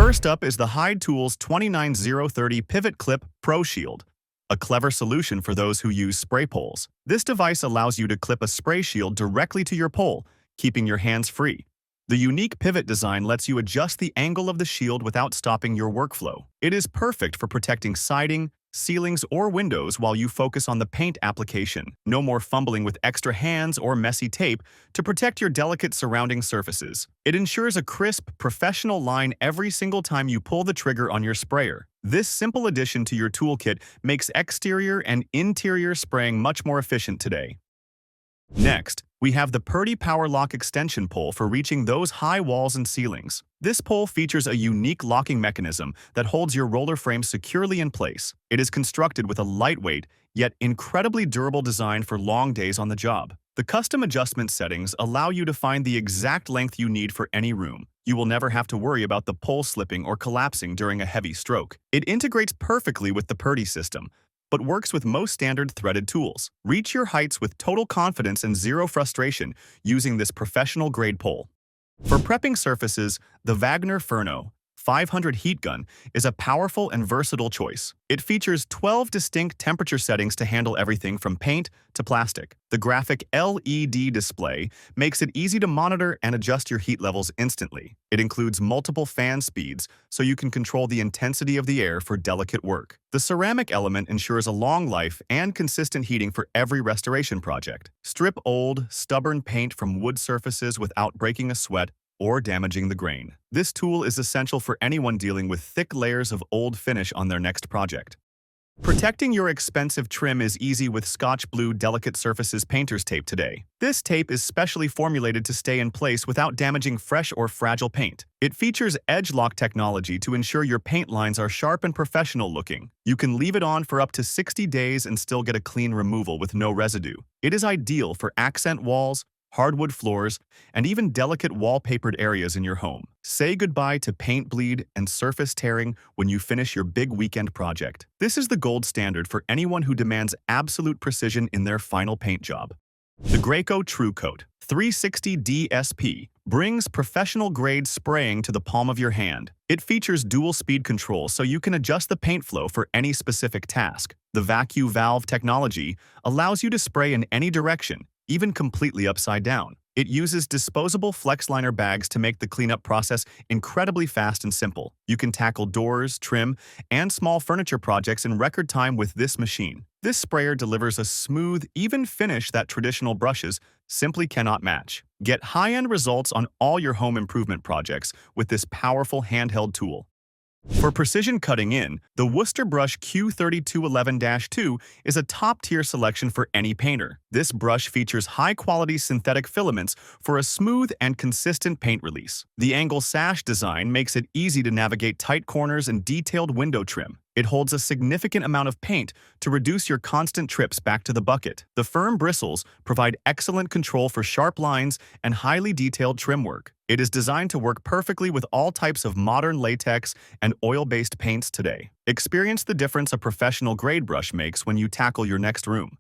First up is the Hyde Tools 29030 Pivot Clip PROShield, a clever solution for those who use spray poles. This device allows you to clip a spray shield directly to your pole, keeping your hands free. The unique pivot design lets you adjust the angle of the shield without stopping your workflow. It is perfect for protecting siding, ceilings, or windows while you focus on the paint application. No more fumbling with extra hands or messy tape to protect your delicate surrounding surfaces. It ensures a crisp, professional line every single time you pull the trigger on your sprayer. This simple addition to your toolkit makes exterior and interior spraying much more efficient today. Next, we have the Purdy Power Lock extension pole for reaching those high walls and ceilings. This pole features a unique locking mechanism that holds your roller frame securely in place. It is constructed with a lightweight, yet incredibly durable design for long days on the job. The custom adjustment settings allow you to find the exact length you need for any room. You will never have to worry about the pole slipping or collapsing during a heavy stroke. It integrates perfectly with the Purdy system, but works with most standard threaded tools. Reach your heights with total confidence and zero frustration using this professional-grade pole. For prepping surfaces, the Wagner FURNO 500 heat gun is a powerful and versatile choice. It features 12 distinct temperature settings to handle everything from paint to plastic. The graphic LED display makes it easy to monitor and adjust your heat levels instantly. It includes multiple fan speeds, so you can control the intensity of the air for delicate work. The ceramic element ensures a long life and consistent heating for every restoration project. Strip old, stubborn paint from wood surfaces without breaking a sweat or damaging the grain. This tool is essential for anyone dealing with thick layers of old finish on their next project. Protecting your expensive trim is easy with ScotchBlue Delicate Surfaces Painter's Tape today. This tape is specially formulated to stay in place without damaging fresh or fragile paint. It features edge lock technology to ensure your paint lines are sharp and professional looking. You can leave it on for up to 60 days and still get a clean removal with no residue. It is ideal for accent walls, hardwood floors, and even delicate wallpapered areas in your home. Say goodbye to paint bleed and surface tearing when you finish your big weekend project. This is the gold standard for anyone who demands absolute precision in their final paint job. The Graco TrueCoat 360 DSP brings professional-grade spraying to the palm of your hand. It features dual speed control so you can adjust the paint flow for any specific task. The vacuum valve technology allows you to spray in any direction, even completely upside down. It uses disposable FlexLiner bags to make the cleanup process incredibly fast and simple. You can tackle doors, trim, and small furniture projects in record time with this machine. This sprayer delivers a smooth, even finish that traditional brushes simply cannot match. Get high-end results on all your home improvement projects with this powerful handheld tool. For precision cutting in, the Worcester Brush Q3211-2 is a top-tier selection for any painter. This brush features high-quality synthetic filaments for a smooth and consistent paint release. The angle sash design makes it easy to navigate tight corners and detailed window trim. It holds a significant amount of paint to reduce your constant trips back to the bucket. The firm bristles provide excellent control for sharp lines and highly detailed trim work. It is designed to work perfectly with all types of modern latex and oil-based paints today. Experience the difference a professional-grade brush makes when you tackle your next room.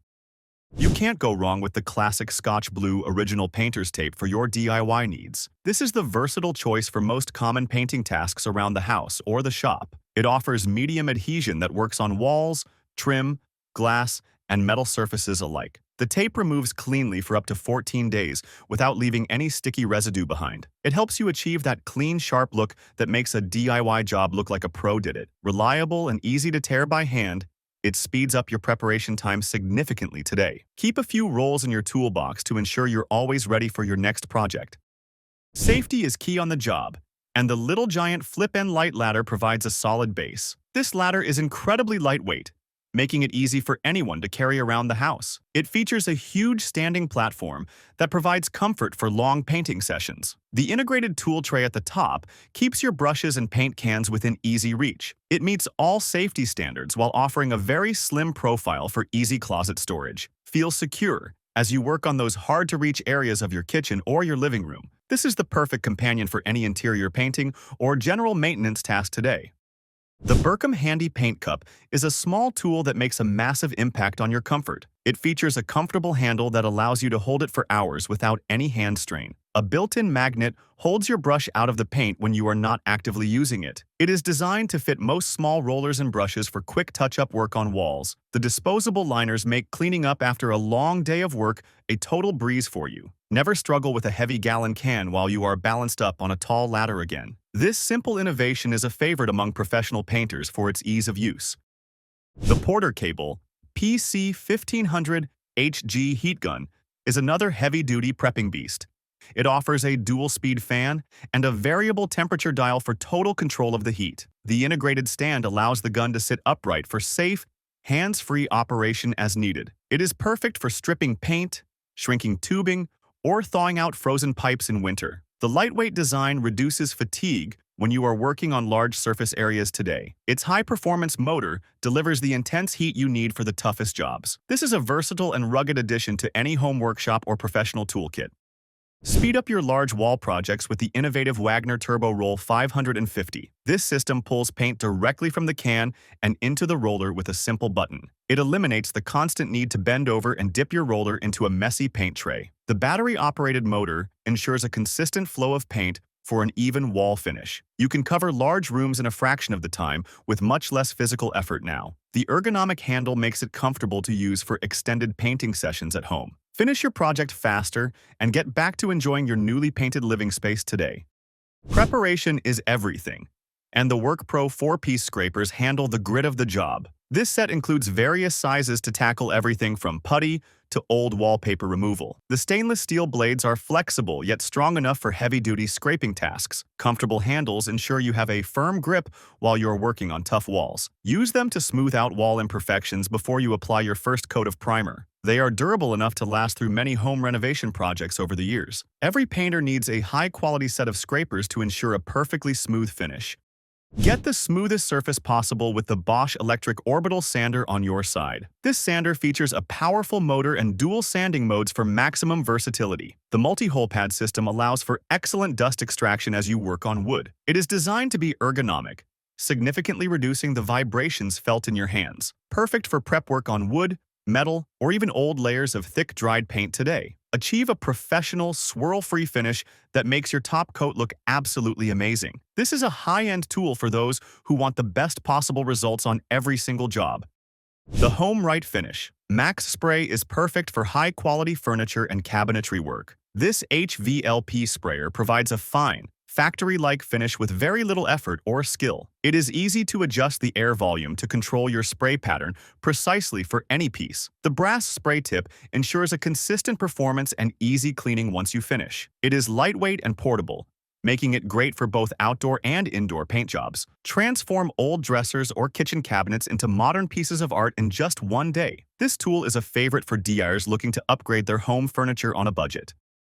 You can't go wrong with the classic ScotchBlue Original Painter's Tape for your DIY needs. This is the versatile choice for most common painting tasks around the house or the shop. It offers medium adhesion that works on walls, trim, glass, and metal surfaces alike. The tape removes cleanly for up to 14 days without leaving any sticky residue behind. It helps you achieve that clean, sharp look that makes a DIY job look like a pro did it. Reliable and easy to tear by hand, it speeds up your preparation time significantly today. Keep a few rolls in your toolbox to ensure you're always ready for your next project. Safety is key on the job, and the Little Giant Flip-End Light Ladder provides a solid base. This ladder is incredibly lightweight, making it easy for anyone to carry around the house. It features a huge standing platform that provides comfort for long painting sessions. The integrated tool tray at the top keeps your brushes and paint cans within easy reach. It meets all safety standards while offering a very slim profile for easy closet storage. Feel secure as you work on those hard-to-reach areas of your kitchen or your living room. This is the perfect companion for any interior painting or general maintenance task today. The Berkham Handy Paint Cup is a small tool that makes a massive impact on your comfort. It features a comfortable handle that allows you to hold it for hours without any hand strain. A built-in magnet holds your brush out of the paint when you are not actively using it. It is designed to fit most small rollers and brushes for quick touch-up work on walls. The disposable liners make cleaning up after a long day of work a total breeze for you. Never struggle with a heavy gallon can while you are balanced up on a tall ladder again. This simple innovation is a favorite among professional painters for its ease of use. The Porter Cable PC1500 HG heat gun is another heavy-duty prepping beast. It offers a dual-speed fan and a variable temperature dial for total control of the heat. The integrated stand allows the gun to sit upright for safe, hands-free operation as needed. It is perfect for stripping paint, shrinking tubing, or thawing out frozen pipes in winter. The lightweight design reduces fatigue when you are working on large surface areas today. Its high-performance motor delivers the intense heat you need for the toughest jobs. This is a versatile and rugged addition to any home workshop or professional toolkit. Speed up your large wall projects with the innovative Wagner Turbo Roll 550. This system pulls paint directly from the can and into the roller with a simple button. It eliminates the constant need to bend over and dip your roller into a messy paint tray. The battery-operated motor ensures a consistent flow of paint for an even wall finish. You can cover large rooms in a fraction of the time with much less physical effort now. The ergonomic handle makes it comfortable to use for extended painting sessions at home. Finish your project faster and get back to enjoying your newly painted living space today. Preparation is everything, and the WorkPro 4-piece scrapers handle the grit of the job. This set includes various sizes to tackle everything from putty to old wallpaper removal. The stainless steel blades are flexible yet strong enough for heavy-duty scraping tasks. Comfortable handles ensure you have a firm grip while you're working on tough walls. Use them to smooth out wall imperfections before you apply your first coat of primer. They are durable enough to last through many home renovation projects over the years. Every painter needs a high-quality set of scrapers to ensure a perfectly smooth finish. Get the smoothest surface possible with the Bosch electric Orbital sander on your side. This sander features a powerful motor and dual sanding modes for maximum versatility. The multi-hole pad system allows for excellent dust extraction as you work on wood. It is designed to be ergonomic, significantly reducing the vibrations felt in your hands. Perfect for prep work on wood, metal, or even old layers of thick dried paint today. Achieve a professional, swirl-free finish that makes your top coat look absolutely amazing. This is a high-end tool for those who want the best possible results on every single job. The Home Right Finish Max Spray is perfect for high-quality furniture and cabinetry work. This HVLP sprayer provides a fine, factory-like finish with very little effort or skill. It is easy to adjust the air volume to control your spray pattern precisely for any piece. The brass spray tip ensures a consistent performance and easy cleaning once you finish. It is lightweight and portable, making it great for both outdoor and indoor paint jobs. Transform old dressers or kitchen cabinets into modern pieces of art in just one day. This tool is a favorite for DIYers looking to upgrade their home furniture on a budget.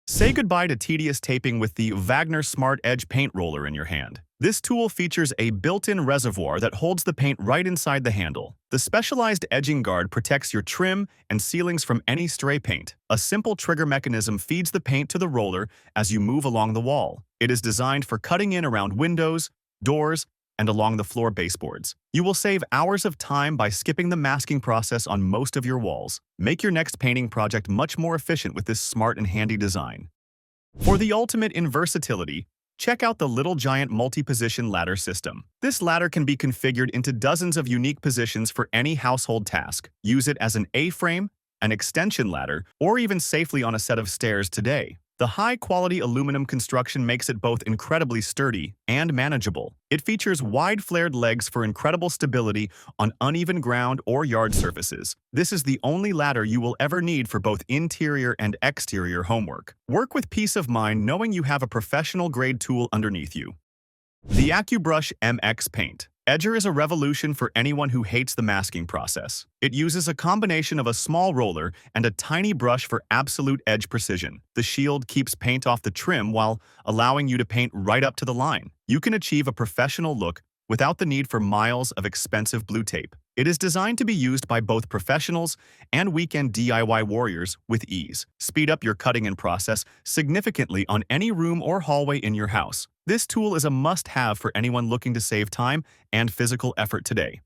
Say goodbye to tedious taping with the Wagner Smart Edge paint roller in your hand. This tool features a built-in reservoir that holds the paint right inside the handle. The specialized edging guard protects your trim and ceilings from any stray paint. A simple trigger mechanism feeds the paint to the roller as you move along the wall. It is designed for cutting in around windows, doors, and along the floor baseboards. You will save hours of time by skipping the masking process on most of your walls. Make your next painting project much more efficient with this smart and handy design. For the ultimate in versatility, check out the Little Giant multi-position ladder system. This ladder can be configured into dozens of unique positions for any household task. Use it as an A-frame, an extension ladder, or even safely on a set of stairs today. The high-quality aluminum construction makes it both incredibly sturdy and manageable. It features wide flared legs for incredible stability on uneven ground or yard surfaces. This is the only ladder you will ever need for both interior and exterior homework. Work with peace of mind knowing you have a professional-grade tool underneath you. The AccuBrush MX Paint Edger is a revolution for anyone who hates the masking process. It uses a combination of a small roller and a tiny brush for absolute edge precision. The shield keeps paint off the trim while allowing you to paint right up to the line. You can achieve a professional look without the need for miles of expensive blue tape. It is designed to be used by both professionals and weekend DIY warriors with ease. Speed up your cutting-in process significantly on any room or hallway in your house. This tool is a must-have for anyone looking to save time and physical effort today.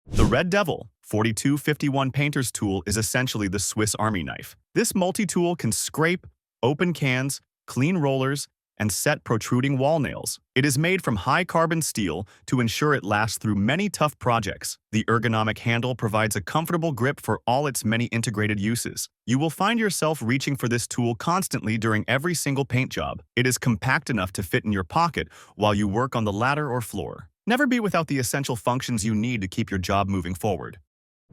The Red Devil 4251 Painter's Tool is essentially the Swiss Army knife. This multi-tool can scrape, open cans, clean rollers, and set protruding wall nails. It is made from high-carbon steel to ensure it lasts through many tough projects. The ergonomic handle provides a comfortable grip for all its many integrated uses. You will find yourself reaching for this tool constantly during every single paint job. It is compact enough to fit in your pocket while you work on the ladder or floor. Never be without the essential functions you need to keep your job moving forward.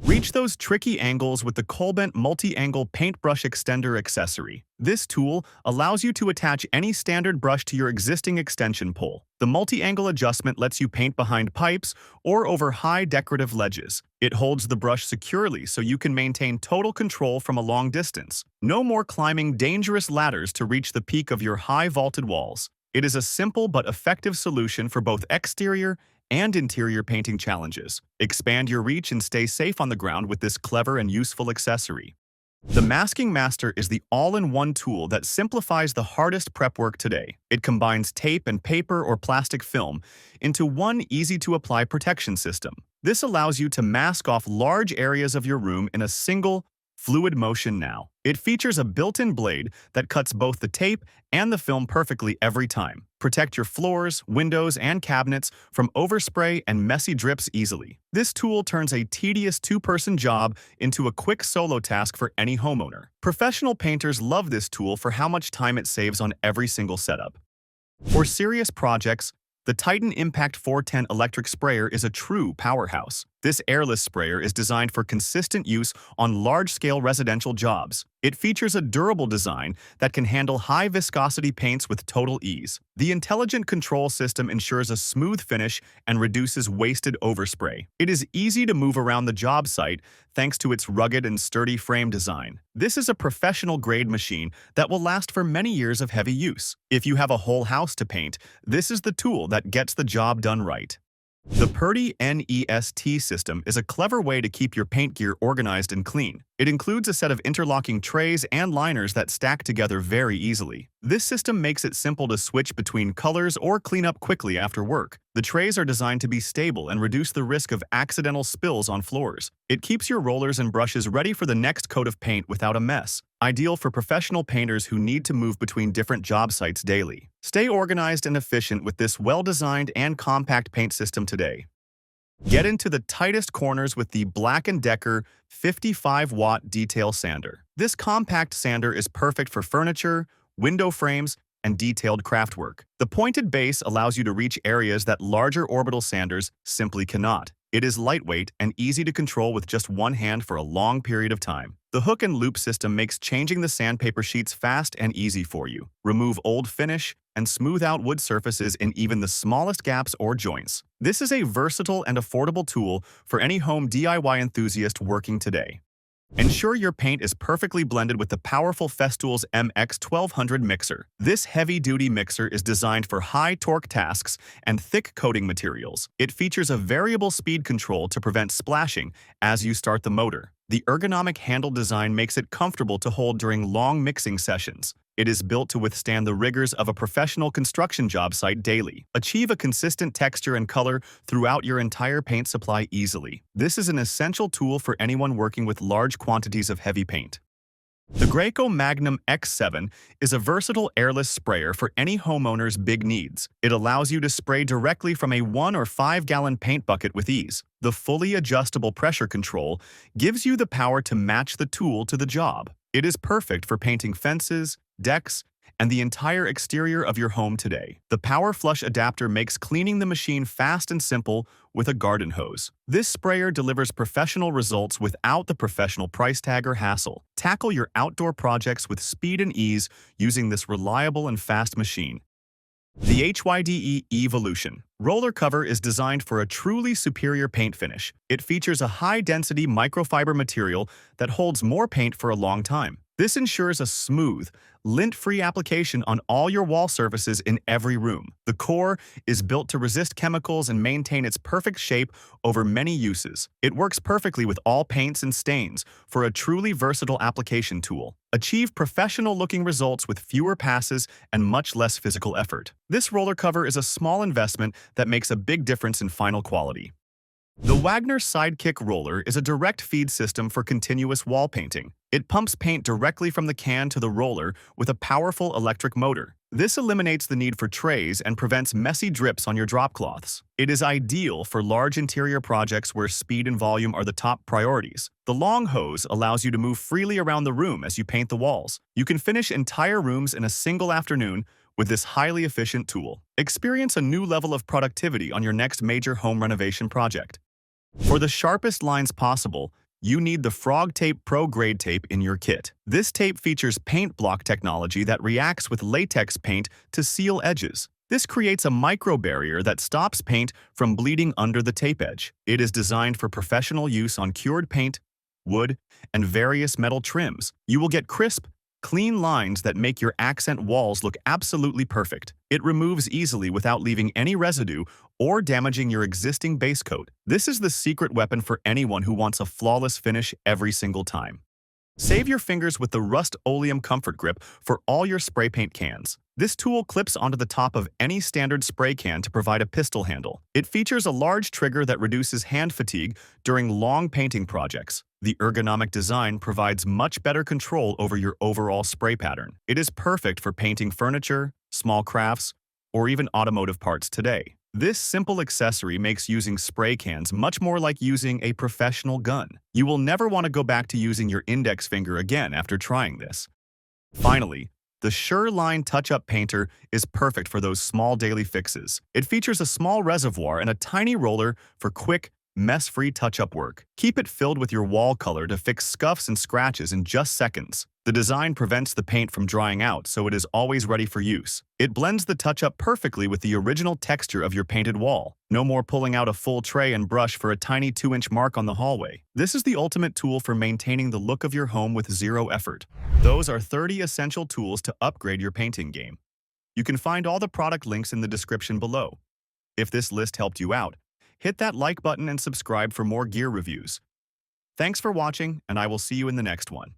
Reach those tricky angles with the Colbent Multi-Angle Paintbrush Extender accessory. This tool allows you to attach any standard brush to your existing extension pole. The multi-angle adjustment lets you paint behind pipes or over high decorative ledges. It holds the brush securely so you can maintain total control from a long distance. No more climbing dangerous ladders to reach the peak of your high vaulted walls. It is a simple but effective solution for both exterior and interior painting challenges. Expand your reach and stay safe on the ground with this clever and useful accessory. The Masking Master is the all-in-one tool that simplifies the hardest prep work today. It combines tape and paper or plastic film into one easy-to-apply protection system. This allows you to mask off large areas of your room in a single, fluid motion now. It features a built-in blade that cuts both the tape and the film perfectly every time. Protect your floors, windows, and cabinets from overspray and messy drips easily. This tool turns a tedious two-person job into a quick solo task for any homeowner. Professional painters love this tool for how much time it saves on every single setup. For serious projects, the Titan Impact 410 electric sprayer is a true powerhouse. This airless sprayer is designed for consistent use on large-scale residential jobs. It features a durable design that can handle high-viscosity paints with total ease. The intelligent control system ensures a smooth finish and reduces wasted overspray. It is easy to move around the job site thanks to its rugged and sturdy frame design. This is a professional-grade machine that will last for many years of heavy use. If you have a whole house to paint, this is the tool that gets the job done right. The Purdy NEST system is a clever way to keep your paint gear organized and clean. It includes a set of interlocking trays and liners that stack together very easily. This system makes it simple to switch between colors or clean up quickly after work. The trays are designed to be stable and reduce the risk of accidental spills on floors. It keeps your rollers and brushes ready for the next coat of paint without a mess. Ideal for professional painters who need to move between different job sites daily. Stay organized and efficient with this well-designed and compact paint system today. Get into the tightest corners with the Black & Decker 55-watt detail sander. This compact sander is perfect for furniture, window frames, and detailed craftwork. The pointed base allows you to reach areas that larger orbital sanders simply cannot. It is lightweight and easy to control with just one hand for a long period of time. The hook and loop system makes changing the sandpaper sheets fast and easy for you. Remove old finish and smooth out wood surfaces in even the smallest gaps or joints. This is a versatile and affordable tool for any home DIY enthusiast working today. Ensure your paint is perfectly blended with the powerful Festool's MX1200 mixer. This heavy-duty mixer is designed for high-torque tasks and thick coating materials. It features a variable speed control to prevent splashing as you start the motor. The ergonomic handle design makes it comfortable to hold during long mixing sessions. It is built to withstand the rigors of a professional construction job site daily. Achieve a consistent texture and color throughout your entire paint supply easily. This is an essential tool for anyone working with large quantities of heavy paint. The Graco Magnum X-seven is a versatile airless sprayer for any homeowner's big needs. It allows you to spray directly from a 1 or 5-gallon paint bucket with ease. The fully adjustable pressure control gives you the power to match the tool to the job. It is perfect for painting fences, decks, and the entire exterior of your home today. The power flush adapter makes cleaning the machine fast and simple with a garden hose. This sprayer delivers professional results without the professional price tag or hassle. Tackle your outdoor projects with speed and ease using this reliable and fast machine. The Hyde Evolution roller cover is designed for a truly superior paint finish. It features a high-density microfiber material that holds more paint for a long time. This ensures a smooth, lint-free application on all your wall surfaces in every room. The core is built to resist chemicals and maintain its perfect shape over many uses. It works perfectly with all paints and stains for a truly versatile application tool. Achieve professional-looking results with fewer passes and much less physical effort. This roller cover is a small investment that makes a big difference in final quality. The Wagner Sidekick Roller is a direct feed system for continuous wall painting. It pumps paint directly from the can to the roller with a powerful electric motor. This eliminates the need for trays and prevents messy drips on your drop cloths. It is ideal for large interior projects where speed and volume are the top priorities. The long hose allows you to move freely around the room as you paint the walls. You can finish entire rooms in a single afternoon with this highly efficient tool. Experience a new level of productivity on your next major home renovation project. For the sharpest lines possible, you need the Frog Tape Pro Grade Tape in your kit. This tape features paint block technology that reacts with latex paint to seal edges. This creates a micro barrier that stops paint from bleeding under the tape edge. It is designed for professional use on cured paint, wood, and various metal trims. You will get crisp, clean lines that make your accent walls look absolutely perfect. It removes easily without leaving any residue or damaging your existing base coat. This is the secret weapon for anyone who wants a flawless finish every single time. Save your fingers with the Rust-Oleum Comfort Grip for all your spray paint cans. This tool clips onto the top of any standard spray can to provide a pistol handle. It features a large trigger that reduces hand fatigue during long painting projects. The ergonomic design provides much better control over your overall spray pattern. It is perfect for painting furniture, small crafts, or even automotive parts today. This simple accessory makes using spray cans much more like using a professional gun. You will never want to go back to using your index finger again after trying this. Finally, the Sureline Touch-Up Painter is perfect for those small daily fixes. It features a small reservoir and a tiny roller for quick, mess-free touch-up work. Keep it filled with your wall color to fix scuffs and scratches in just seconds. The design prevents the paint from drying out, so it is always ready for use. It blends the touch-up perfectly with the original texture of your painted wall. No more pulling out a full tray and brush for a tiny 2-inch mark on the hallway. This is the ultimate tool for maintaining the look of your home with zero effort. Those are 30 essential tools to upgrade your painting game. You can find all the product links in the description below. If this list helped you out, hit that like button and subscribe for more gear reviews. Thanks for watching, and I will see you in the next one.